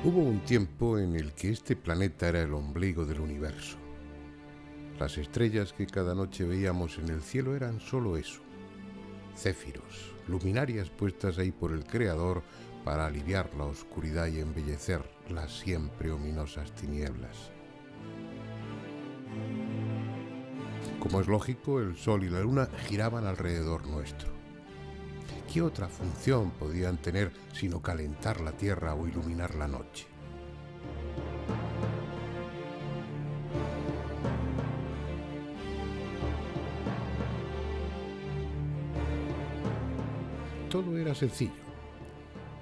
Hubo un tiempo en el que este planeta era el ombligo del universo. Las estrellas que cada noche veíamos en el cielo eran solo eso, céfiros, luminarias puestas ahí por el Creador para aliviar la oscuridad y embellecer las siempre ominosas tinieblas. Como es lógico, el Sol y la Luna giraban alrededor nuestro. ¿Qué otra función podían tener sino calentar la Tierra o iluminar la noche? Todo era sencillo.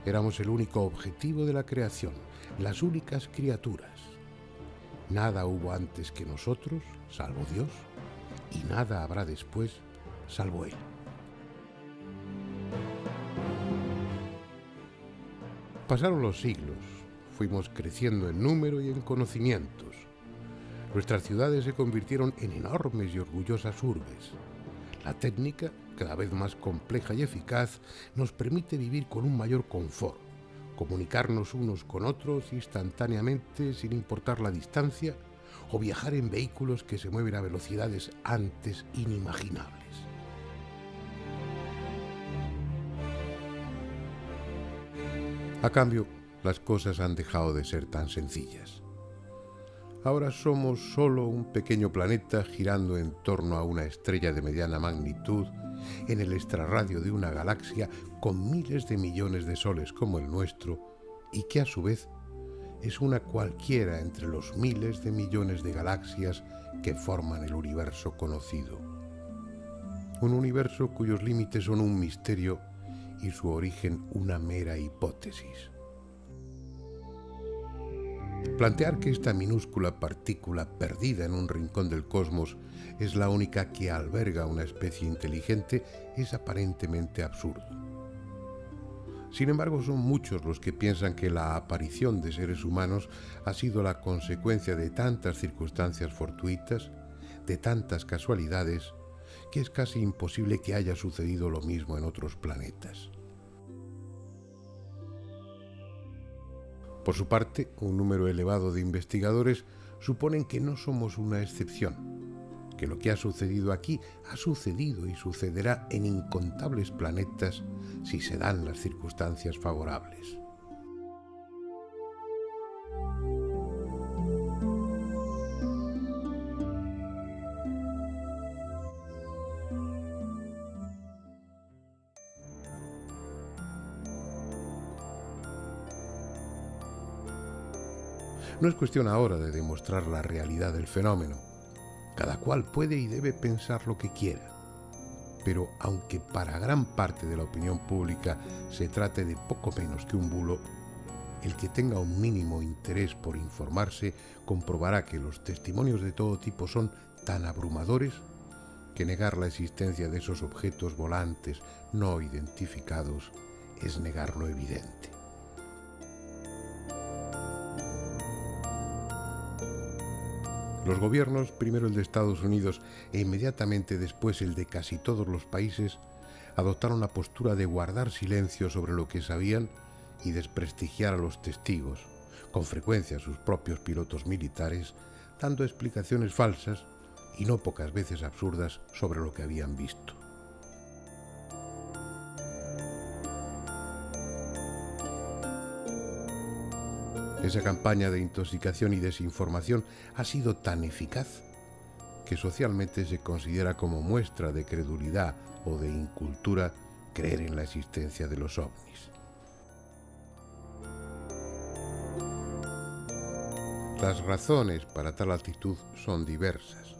Éramos el único objetivo de la creación, las únicas criaturas. Nada hubo antes que nosotros, salvo Dios, y nada habrá después, salvo Él. Pasaron los siglos, fuimos creciendo en número y en conocimientos. Nuestras ciudades se convirtieron en enormes y orgullosas urbes. La técnica, cada vez más compleja y eficaz, nos permite vivir con un mayor confort, comunicarnos unos con otros instantáneamente sin importar la distancia, o viajar en vehículos que se mueven a velocidades antes inimaginables. A cambio, las cosas han dejado de ser tan sencillas. Ahora somos solo un pequeño planeta girando en torno a una estrella de mediana magnitud en el extrarradio de una galaxia con miles de millones de soles como el nuestro y que a su vez es una cualquiera entre los miles de millones de galaxias que forman el universo conocido. Un universo cuyos límites son un misterio y su origen una mera hipótesis. Plantear que esta minúscula partícula perdida en un rincón del cosmos es la única que alberga una especie inteligente es aparentemente absurdo. Sin embargo, son muchos los que piensan que la aparición de seres humanos ha sido la consecuencia de tantas circunstancias fortuitas, de tantas casualidades, que es casi imposible que haya sucedido lo mismo en otros planetas. Por su parte, un número elevado de investigadores suponen que no somos una excepción, que lo que ha sucedido aquí ha sucedido y sucederá en incontables planetas si se dan las circunstancias favorables. No es cuestión ahora de demostrar la realidad del fenómeno. Cada cual puede y debe pensar lo que quiera. Pero aunque para gran parte de la opinión pública se trate de poco menos que un bulo, el que tenga un mínimo interés por informarse comprobará que los testimonios de todo tipo son tan abrumadores que negar la existencia de esos objetos volantes no identificados es negar lo evidente. Los gobiernos, primero el de Estados Unidos e inmediatamente después el de casi todos los países, adoptaron la postura de guardar silencio sobre lo que sabían y desprestigiar a los testigos, con frecuencia a sus propios pilotos militares, dando explicaciones falsas y no pocas veces absurdas sobre lo que habían visto. Esa campaña de intoxicación y desinformación ha sido tan eficaz que socialmente se considera como muestra de credulidad o de incultura creer en la existencia de los ovnis. Las razones para tal actitud son diversas,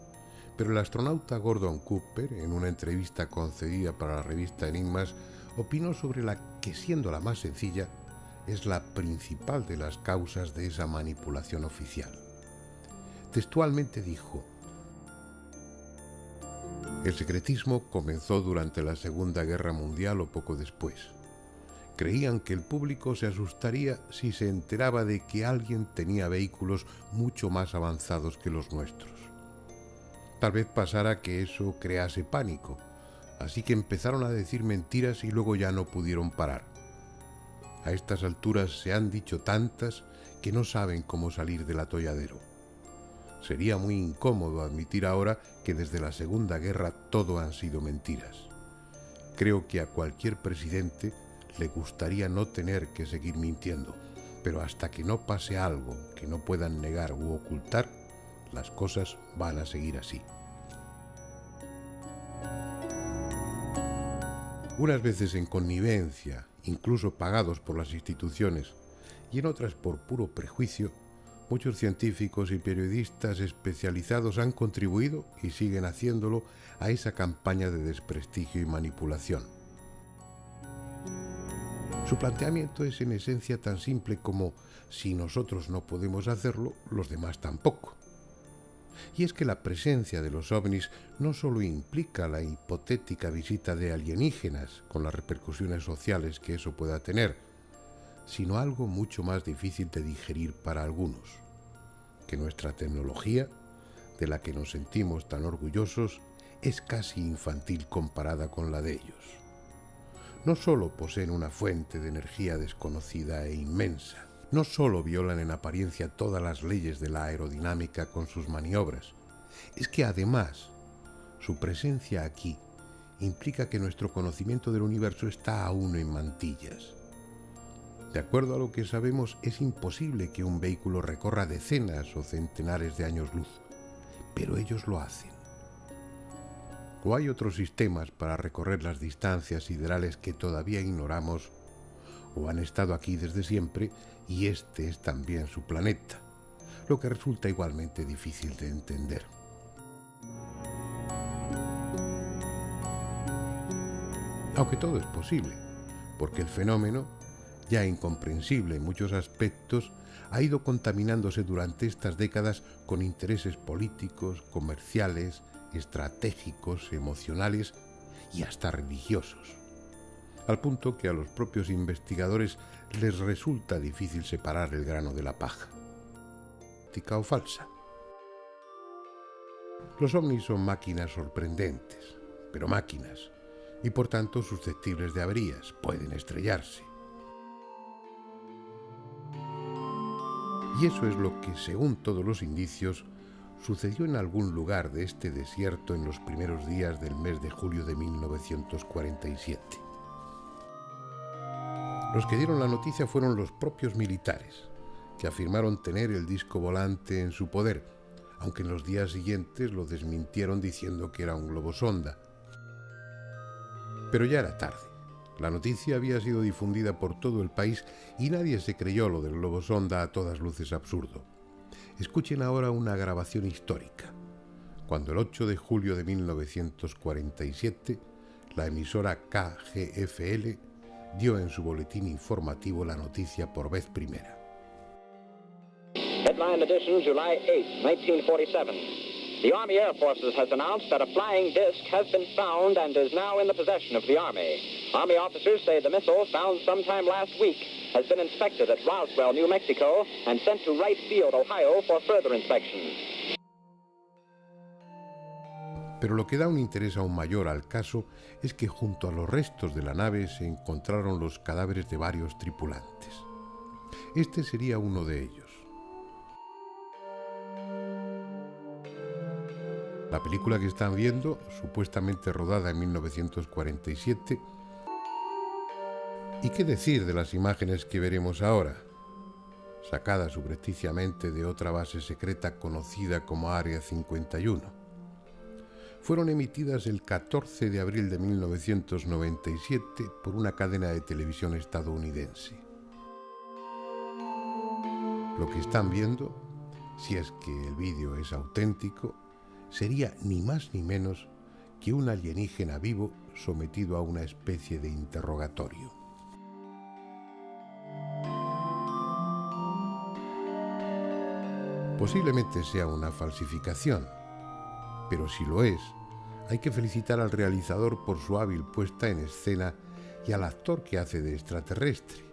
pero el astronauta Gordon Cooper, en una entrevista concedida para la revista Enigmas, opinó sobre la que, siendo la más sencilla, es la principal de las causas de esa manipulación oficial. Textualmente dijo: el secretismo comenzó durante la Segunda Guerra Mundial o poco después. Creían que el público se asustaría si se enteraba de que alguien tenía vehículos mucho más avanzados que los nuestros. Tal vez pasara que eso crease pánico, así que empezaron a decir mentiras y luego ya no pudieron parar. A estas alturas se han dicho tantas que no saben cómo salir del atolladero. Sería muy incómodo admitir ahora que desde la Segunda Guerra todo han sido mentiras. Creo que a cualquier presidente le gustaría no tener que seguir mintiendo, pero hasta que no pase algo que no puedan negar u ocultar, las cosas van a seguir así. Unas veces en connivencia, incluso pagados por las instituciones, y en otras por puro prejuicio, muchos científicos y periodistas especializados han contribuido y siguen haciéndolo a esa campaña de desprestigio y manipulación. Su planteamiento es en esencia tan simple como: si nosotros no podemos hacerlo, los demás tampoco. Y es que la presencia de los ovnis no solo implica la hipotética visita de alienígenas, con las repercusiones sociales que eso pueda tener, sino algo mucho más difícil de digerir para algunos: que nuestra tecnología, de la que nos sentimos tan orgullosos, es casi infantil comparada con la de ellos. No solo poseen una fuente de energía desconocida e inmensa, no solo violan en apariencia todas las leyes de la aerodinámica con sus maniobras, es que además su presencia aquí implica que nuestro conocimiento del universo está aún en mantillas. De acuerdo a lo que sabemos, es imposible que un vehículo recorra decenas o centenares de años luz, pero ellos lo hacen. O hay otros sistemas para recorrer las distancias siderales que todavía ignoramos, o han estado aquí desde siempre y este es también su planeta, lo que resulta igualmente difícil de entender. Aunque todo es posible, porque el fenómeno, ya incomprensible en muchos aspectos, ha ido contaminándose durante estas décadas con intereses políticos, comerciales, estratégicos, emocionales y hasta religiosos, al punto que a los propios investigadores les resulta difícil separar el grano de la paja. ¿Auténtica o falsa? Los ovnis son máquinas sorprendentes, pero máquinas, y por tanto susceptibles de averías, pueden estrellarse. Y eso es lo que, según todos los indicios, sucedió en algún lugar de este desierto en los primeros días del mes de julio de 1947. Los que dieron la noticia fueron los propios militares, que afirmaron tener el disco volante en su poder, aunque en los días siguientes lo desmintieron diciendo que era un globosonda. Pero ya era tarde. La noticia había sido difundida por todo el país y nadie se creyó lo del globosonda, a todas luces absurdo. Escuchen ahora una grabación histórica, cuando el 8 de julio de 1947 la emisora KGFL dio en su boletín informativo la noticia por vez primera. Headline edition, July 8, 1947. The Army Air Forces has announced that a flying disc has been found and is now in the possession of the Army. Army officers say the missile, found sometime last week, has been inspected at Roswell, New Mexico, and sent to Wright Field, Ohio, for further inspection. Pero lo que da un interés aún mayor al caso es que junto a los restos de la nave se encontraron los cadáveres de varios tripulantes. Este sería uno de ellos. La película que están viendo, supuestamente rodada en 1947, ¿y qué decir de las imágenes que veremos ahora? Sacadas subrepticiamente de otra base secreta conocida como Área 51. Fueron emitidas el 14 de abril de 1997 por una cadena de televisión estadounidense. Lo que están viendo, si es que el vídeo es auténtico, sería ni más ni menos que un alienígena vivo sometido a una especie de interrogatorio. Posiblemente sea una falsificación, pero si lo es, hay que felicitar al realizador por su hábil puesta en escena y al actor que hace de extraterrestre,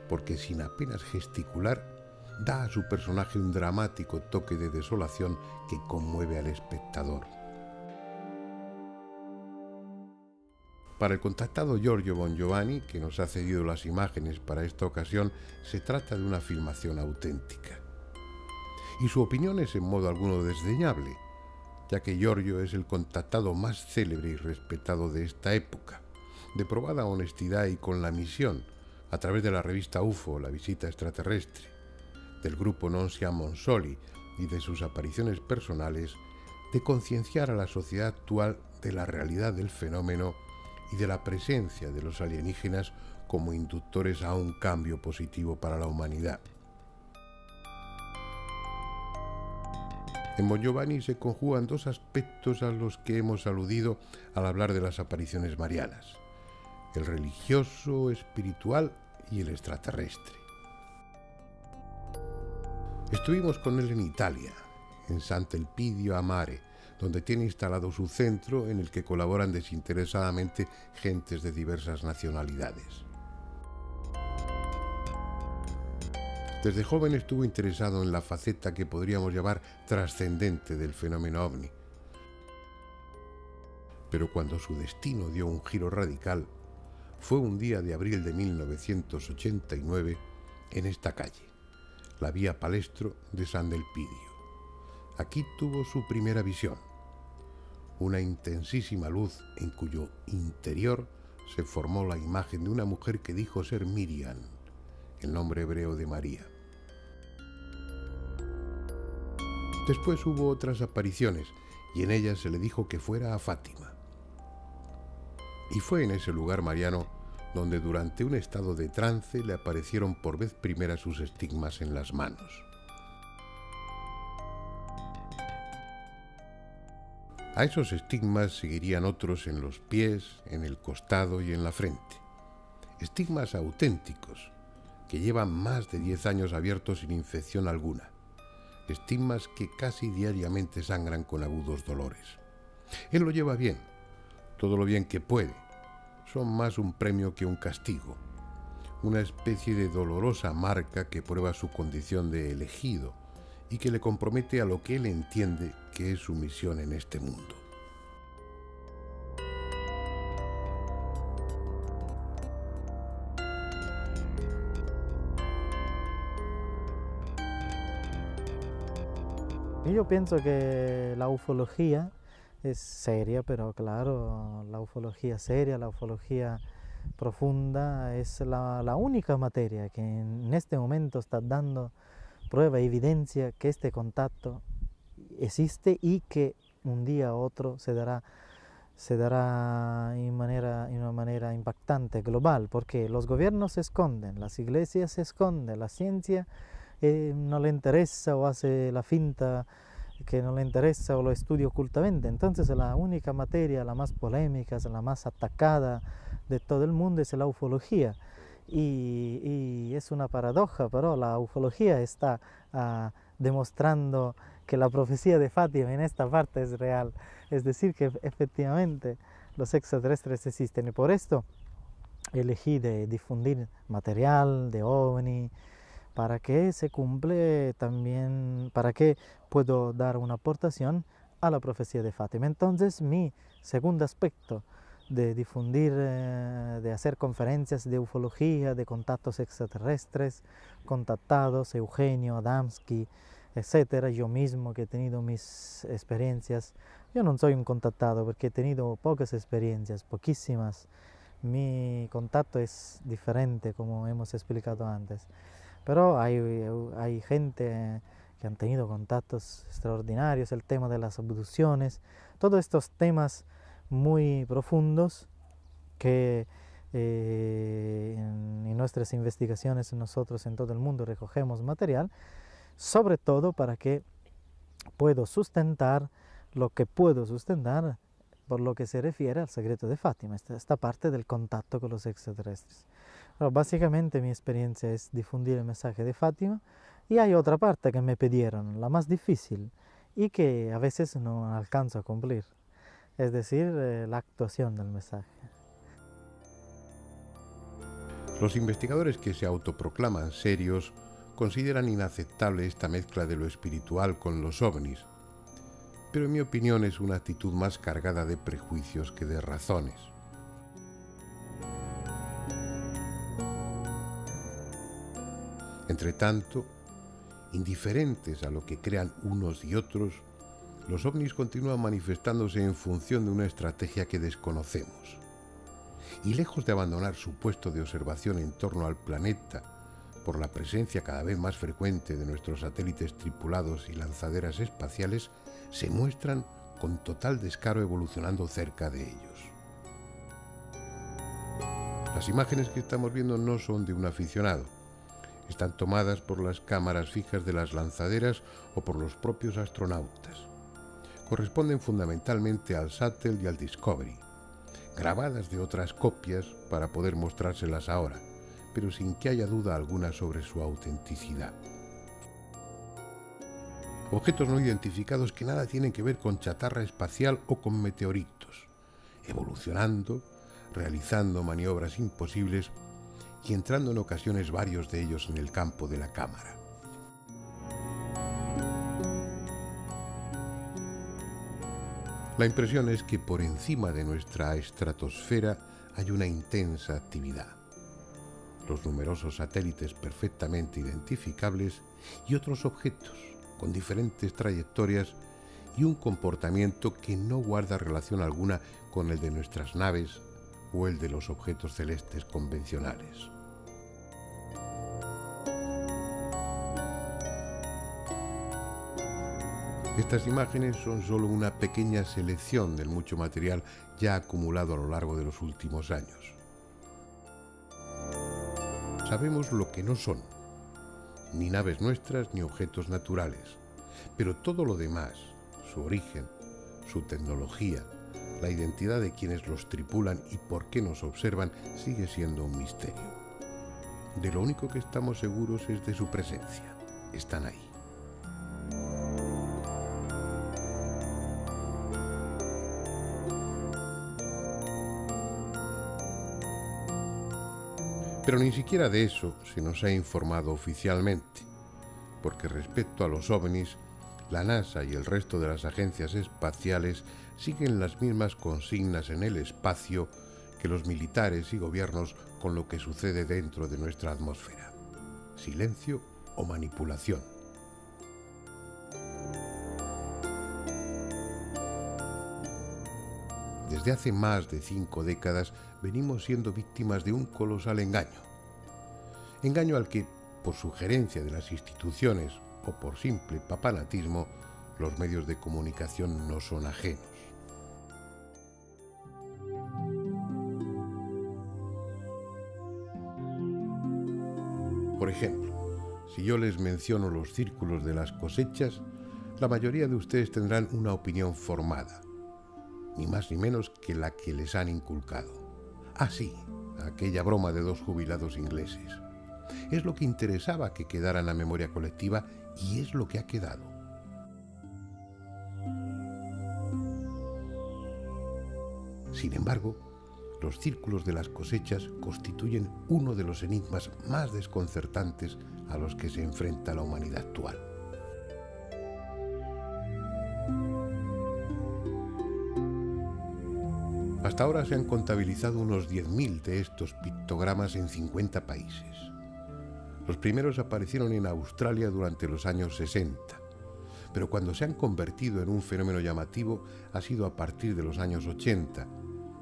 porque sin apenas gesticular, da a su personaje un dramático toque de desolación que conmueve al espectador. Para el contactado Giorgio Bongiovanni, que nos ha cedido las imágenes para esta ocasión, se trata de una filmación auténtica. Y su opinión es en modo alguno desdeñable, ya que Giorgio es el contactado más célebre y respetado de esta época, de probada honestidad y con la misión, a través de la revista UFO, La Visita Extraterrestre, del grupo Non Siamo Soli y de sus apariciones personales, de concienciar a la sociedad actual de la realidad del fenómeno y de la presencia de los alienígenas como inductores a un cambio positivo para la humanidad. En Bongiovanni se conjugan dos aspectos a los que hemos aludido al hablar de las apariciones marianas: el religioso, espiritual y el extraterrestre. Estuvimos con él en Italia, en Sant'Elpidio a Mare, donde tiene instalado su centro en el que colaboran desinteresadamente gentes de diversas nacionalidades. Desde joven estuvo interesado en la faceta que podríamos llamar trascendente del fenómeno ovni. Pero cuando su destino dio un giro radical, fue un día de abril de 1989 en esta calle, la Vía Palestro de Sant'Elpidio. Aquí tuvo su primera visión, una intensísima luz en cuyo interior se formó la imagen de una mujer que dijo ser Miriam, el nombre hebreo de María. Después hubo otras apariciones y en ellas se le dijo que fuera a Fátima. Y fue en ese lugar mariano donde durante un estado de trance le aparecieron por vez primera sus estigmas en las manos. A esos estigmas seguirían otros en los pies, en el costado y en la frente. Estigmas auténticos, que llevan más de 10 años abiertos sin infección alguna. Estigmas que casi diariamente sangran con agudos dolores. Él lo lleva bien, todo lo bien que puede. Son más un premio que un castigo, una especie de dolorosa marca que prueba su condición de elegido y que le compromete a lo que él entiende que es su misión en este mundo. Yo pienso que la ufología es seria, pero claro, la ufología seria, la ufología profunda es la única materia que en este momento está dando prueba, evidencia que este contacto existe y que un día u otro se dará en una manera impactante, global, porque los gobiernos se esconden, las iglesias se esconden, la ciencia no le interesa o hace la finta que no le interesa o lo estudia ocultamente. Entonces la única materia, la más polémica, la más atacada de todo el mundo es la ufología. Y es una paradoja, pero la ufología está demostrando que la profecía de Fátima en esta parte es real. Es decir, que efectivamente los extraterrestres existen. Y por esto elegí de difundir material de OVNI, para que se cumple también, para que puedo dar una aportación a la profecía de Fátima. Entonces mi segundo aspecto de difundir, de hacer conferencias de ufología, de contactos extraterrestres, contactados, Eugenio, Adamski, etcétera. Yo mismo que he tenido mis experiencias, yo no soy un contactado porque he tenido pocas experiencias, poquísimas. Mi contacto es diferente, como hemos explicado antes. Pero hay gente que han tenido contactos extraordinarios, el tema de las abducciones, todos estos temas muy profundos que en nuestras investigaciones nosotros en todo el mundo recogemos material, sobre todo para que puedo sustentar lo que puedo sustentar por lo que se refiere al secreto de Fátima, esta parte del contacto con los extraterrestres. Pero básicamente mi experiencia es difundir el mensaje de Fátima y hay otra parte que me pidieron, la más difícil y que a veces no alcanzo a cumplir, es decir, la actuación del mensaje. Los investigadores que se autoproclaman serios consideran inaceptable esta mezcla de lo espiritual con los ovnis, pero en mi opinión es una actitud más cargada de prejuicios que de razones. Entretanto, indiferentes a lo que crean unos y otros, los ovnis continúan manifestándose en función de una estrategia que desconocemos. Y lejos de abandonar su puesto de observación en torno al planeta, por la presencia cada vez más frecuente de nuestros satélites tripulados y lanzaderas espaciales, se muestran con total descaro evolucionando cerca de ellos. Las imágenes que estamos viendo no son de un aficionado. Están tomadas por las cámaras fijas de las lanzaderas o por los propios astronautas. Corresponden fundamentalmente al Shuttle y al Discovery, grabadas de otras copias para poder mostrárselas ahora, pero sin que haya duda alguna sobre su autenticidad. Objetos no identificados que nada tienen que ver con chatarra espacial o con meteoritos, evolucionando, realizando maniobras imposibles y entrando en ocasiones varios de ellos en el campo de la cámara. La impresión es que por encima de nuestra estratosfera hay una intensa actividad. Los numerosos satélites perfectamente identificables y otros objetos con diferentes trayectorias y un comportamiento que no guarda relación alguna con el de nuestras naves o el de los objetos celestes convencionales. Estas imágenes son solo una pequeña selección del mucho material ya acumulado a lo largo de los últimos años. Sabemos lo que no son, ni naves nuestras ni objetos naturales, pero todo lo demás, su origen, su tecnología, la identidad de quienes los tripulan y por qué nos observan sigue siendo un misterio. De lo único que estamos seguros es de su presencia. Están ahí. Pero ni siquiera de eso se nos ha informado oficialmente, porque respecto a los ovnis, la NASA y el resto de las agencias espaciales siguen las mismas consignas en el espacio que los militares y gobiernos con lo que sucede dentro de nuestra atmósfera: silencio o manipulación. Desde hace más de 5 décadas venimos siendo víctimas de un colosal engaño. Engaño al que, por sugerencia de las instituciones o por simple papanatismo, los medios de comunicación no son ajenos. Por ejemplo, si yo les menciono los círculos de las cosechas, la mayoría de ustedes tendrán una opinión formada, ni más ni menos que la que les han inculcado. Ah, sí, aquella broma de 2 jubilados ingleses. Es lo que interesaba que quedara en la memoria colectiva y es lo que ha quedado. Sin embargo, los círculos de las cosechas constituyen uno de los enigmas más desconcertantes a los que se enfrenta la humanidad actual. Hasta ahora se han contabilizado unos 10.000 de estos pictogramas en 50 países. Los primeros aparecieron en Australia durante los años 60, pero cuando se han convertido en un fenómeno llamativo ha sido a partir de los años 80,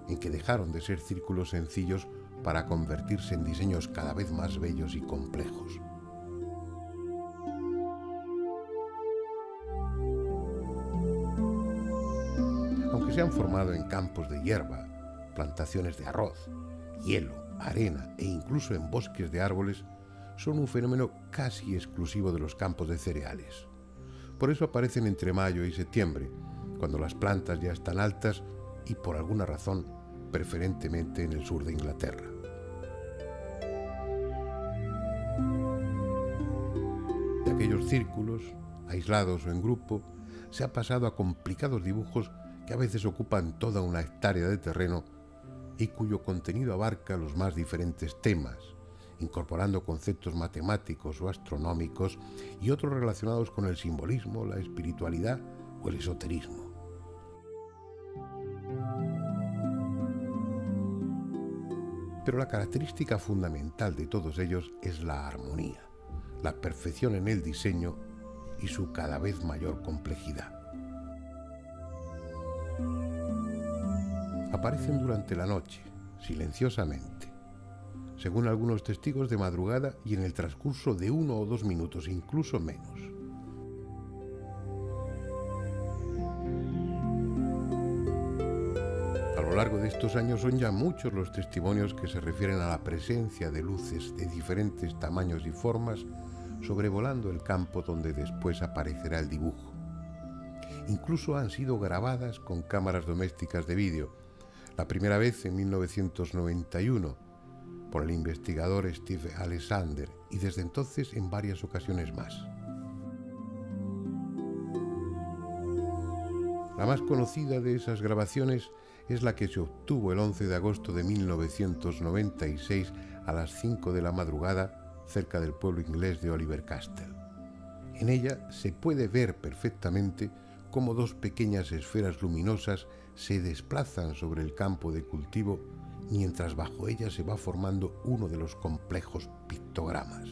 en que dejaron de ser círculos sencillos para convertirse en diseños cada vez más bellos y complejos. Aunque se han formado en campos de hierba, plantaciones de arroz, hielo, arena e incluso en bosques de árboles, son un fenómeno casi exclusivo de los campos de cereales. Por eso aparecen entre mayo y septiembre, cuando las plantas ya están altas y por alguna razón, preferentemente en el sur de Inglaterra. De aquellos círculos, aislados o en grupo, se ha pasado a complicados dibujos que a veces ocupan toda una hectárea de terreno y cuyo contenido abarca los más diferentes temas, incorporando conceptos matemáticos o astronómicos y otros relacionados con el simbolismo, la espiritualidad o el esoterismo. Pero la característica fundamental de todos ellos es la armonía, la perfección en el diseño y su cada vez mayor complejidad. Aparecen durante la noche, silenciosamente, según algunos testigos de madrugada y en el transcurso de 1 o 2 minutos, incluso menos. A lo largo de estos años son ya muchos los testimonios que se refieren a la presencia de luces de diferentes tamaños y formas sobrevolando el campo donde después aparecerá el dibujo. Incluso han sido grabadas con cámaras domésticas de vídeo, la primera vez en 1991 por el investigador Steve Alexander y desde entonces en varias ocasiones más. La más conocida de esas grabaciones es la que se obtuvo el 11 de agosto de 1996 a las 5 de la madrugada cerca del pueblo inglés de Oliver Castle. En ella se puede ver perfectamente cómo 2 pequeñas esferas luminosas se desplazan sobre el campo de cultivo mientras bajo ellas se va formando uno de los complejos pictogramas.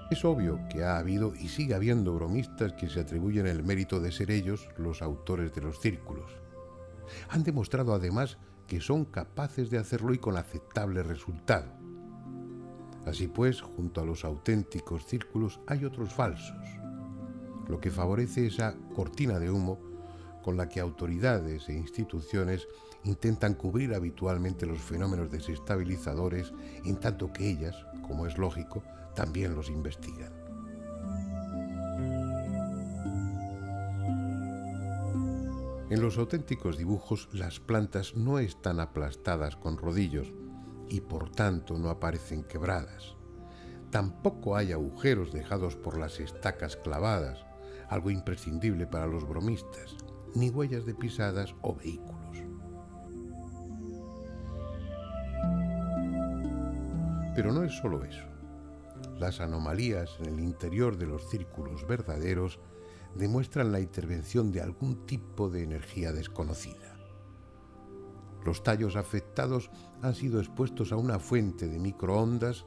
Es obvio que ha habido y sigue habiendo bromistas que se atribuyen el mérito de ser ellos los autores de los círculos. Han demostrado además que son capaces de hacerlo y con aceptable resultado. Así pues, junto a los auténticos círculos hay otros falsos, lo que favorece esa cortina de humo con la que autoridades e instituciones intentan cubrir habitualmente los fenómenos desestabilizadores, en tanto que ellas, como es lógico, también los investigan. En los auténticos dibujos, las plantas no están aplastadas con rodillos y por tanto no aparecen quebradas. Tampoco hay agujeros dejados por las estacas clavadas, algo imprescindible para los bromistas, ni huellas de pisadas o vehículos. Pero no es solo eso. Las anomalías en el interior de los círculos verdaderos demuestran la intervención de algún tipo de energía desconocida. Los tallos afectados han sido expuestos a una fuente de microondas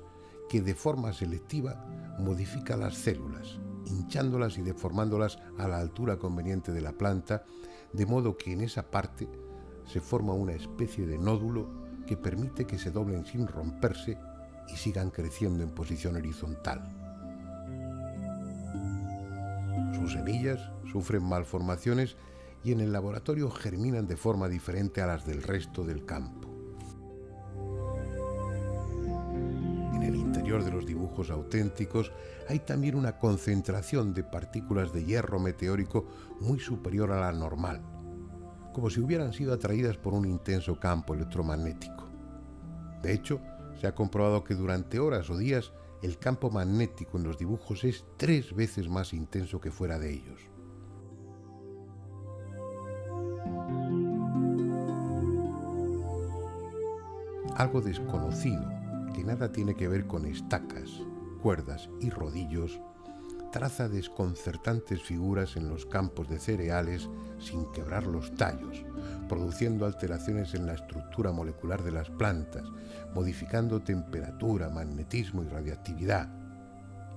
que de forma selectiva modifica las células, hinchándolas y deformándolas a la altura conveniente de la planta, de modo que en esa parte se forma una especie de nódulo que permite que se doblen sin romperse y sigan creciendo en posición horizontal. Sus semillas sufren malformaciones y en el laboratorio germinan de forma diferente a las del resto del campo. En el interior de los dibujos auténticos hay también una concentración de partículas de hierro meteórico muy superior a la normal, como si hubieran sido atraídas por un intenso campo electromagnético. De hecho, se ha comprobado que durante horas o días el campo magnético en los dibujos es 3 veces más intenso que fuera de ellos. Algo desconocido, que nada tiene que ver con estacas, cuerdas y rodillos, traza desconcertantes figuras en los campos de cereales sin quebrar los tallos, produciendo alteraciones en la estructura molecular de las plantas, modificando temperatura, magnetismo y radiactividad,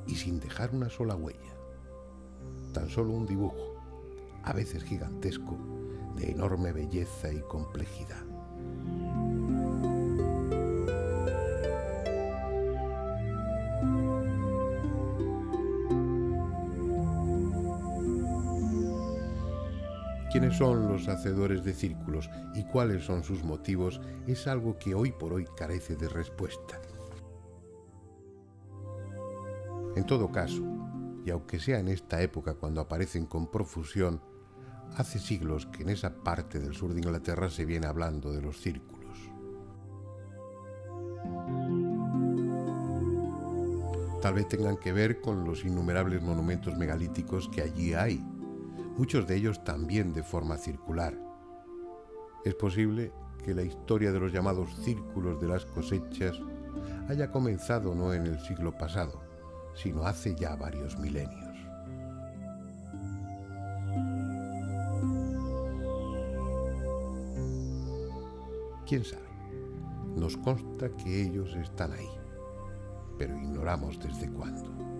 y sin dejar una sola huella. Tan solo un dibujo, a veces gigantesco, de enorme belleza y complejidad. ¿Quiénes son los hacedores de círculos y cuáles son sus motivos? Es algo que hoy por hoy carece de respuesta. En todo caso, y aunque sea en esta época cuando aparecen con profusión, hace siglos que en esa parte del sur de Inglaterra se viene hablando de los círculos. Tal vez tengan que ver con los innumerables monumentos megalíticos que allí hay, muchos de ellos también de forma circular. Es posible que la historia de los llamados círculos de las cosechas haya comenzado no en el siglo pasado, sino hace ya varios milenios. quién sabe. Nos consta que ellos están ahí, pero ignoramos desde cuándo.